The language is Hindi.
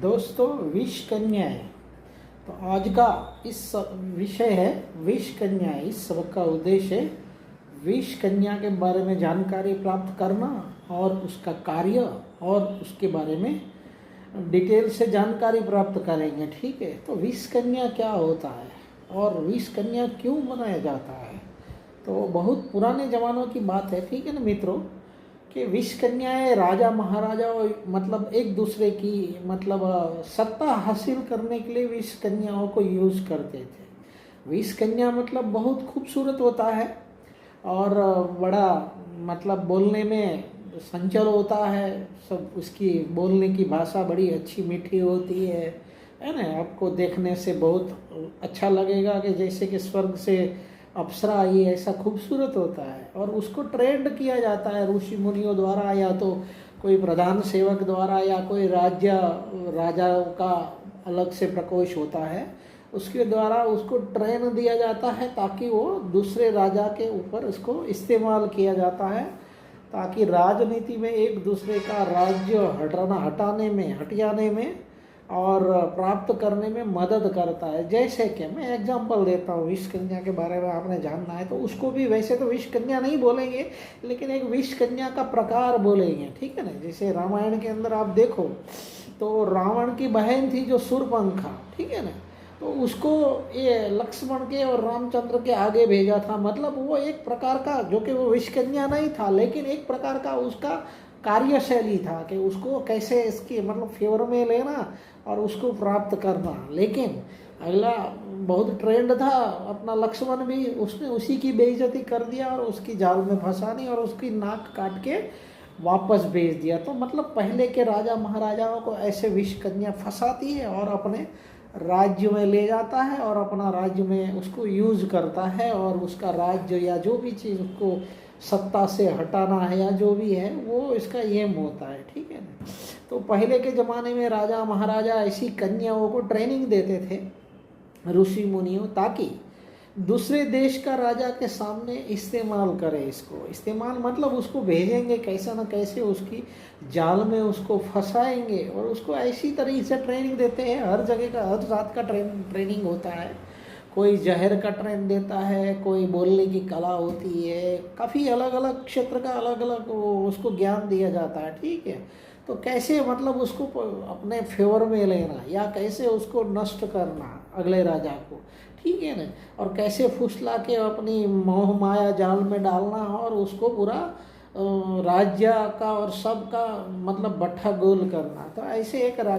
दोस्तों, विष कन्याएं। तो आज का इस विषय है विष कन्याएं। इस सबक का उद्देश्य है विष कन्या के बारे में जानकारी प्राप्त करना और उसका कार्य और उसके बारे में डिटेल से जानकारी प्राप्त करेंगे। ठीक है, तो विष कन्या क्या होता है और विष कन्या क्यों बनाया जाता है। तो बहुत पुराने ज़मानों की बात है, ठीक है ना मित्रों, कि विष कन्याएं राजा महाराजा मतलब एक दूसरे की सत्ता हासिल करने के लिए विष कन्याओं को यूज़ करते थे। विष कन्या मतलब बहुत खूबसूरत होता है और बड़ा बोलने में संचल होता है। सब उसकी बोलने की भाषा बड़ी अच्छी मीठी होती है ना। आपको देखने से बहुत अच्छा लगेगा कि जैसे कि स्वर्ग से अप्सरा आई, ऐसा खूबसूरत होता है। और उसको ट्रेंड किया जाता है ऋषि मुनियों द्वारा, या तो कोई प्रधान सेवक द्वारा, या कोई राजाओं का अलग से प्रकोष्ठ होता है, उसके द्वारा उसको ट्रेन दिया जाता है ताकि वो दूसरे राजा के ऊपर उसको इस्तेमाल किया जाता है, ताकि राजनीति में एक दूसरे का राज्य हटियाने में और प्राप्त करने में मदद करता है। जैसे कि मैं एग्जांपल देता हूँ, विष कन्या के बारे में आपने जानना है तो उसको भी वैसे तो विष कन्या नहीं बोलेंगे, लेकिन एक विष कन्या का प्रकार बोलेंगे, ठीक है ना। जैसे रामायण के अंदर आप देखो तो रावण की बहन थी जो शूर्पणखा, ठीक है ना, तो उसको ये लक्ष्मण के और रामचंद्र के आगे भेजा था। मतलब वो एक प्रकार का, जो कि वो विष कन्या नहीं था, लेकिन एक प्रकार का उसका कार्यशैली था कि उसको कैसे इसकी फेवर में लेना और उसको प्राप्त करना। लेकिन अगला बहुत ट्रेंड था, अपना लक्ष्मण भी उसने उसी की बेइज्जती कर दिया और उसकी जाल में फंसानी और उसकी नाक काट के वापस भेज दिया। तो पहले के राजा महाराजाओं को ऐसे विष कन्या फंसाती है और अपने राज्य में ले जाता है और अपना राज्य में उसको यूज़ करता है, और उसका राज्य या जो भी चीज़ उसको सत्ता से हटाना है या जो भी है वो इसका एम होता है, ठीक है ना। तो पहले के ज़माने में राजा महाराजा ऐसी कन्याओं को ट्रेनिंग देते थे ऋषि मुनियों, ताकि दूसरे देश का राजा के सामने इस्तेमाल करे। इसको इस्तेमाल उसको भेजेंगे कैसे न कैसे, उसकी जाल में उसको फंसाएंगे और उसको ऐसी तरीके से ट्रेनिंग देते हैं। हर जगह का हर जात का ट्रेनिंग होता है। कोई जहर का ट्रेन देता है, कोई बोलने की कला होती है, काफ़ी अलग अलग क्षेत्र का अलग अलग उसको ज्ञान दिया जाता है, ठीक है। तो कैसे उसको अपने फेवर में लेना या कैसे उसको नष्ट करना अगले राजा को, ठीक है ना, और कैसे फुसला के अपनी मोह माया जाल में डालना और उसको पूरा राज्य का और सबका बट्ठा गोल करना। तो ऐसे एक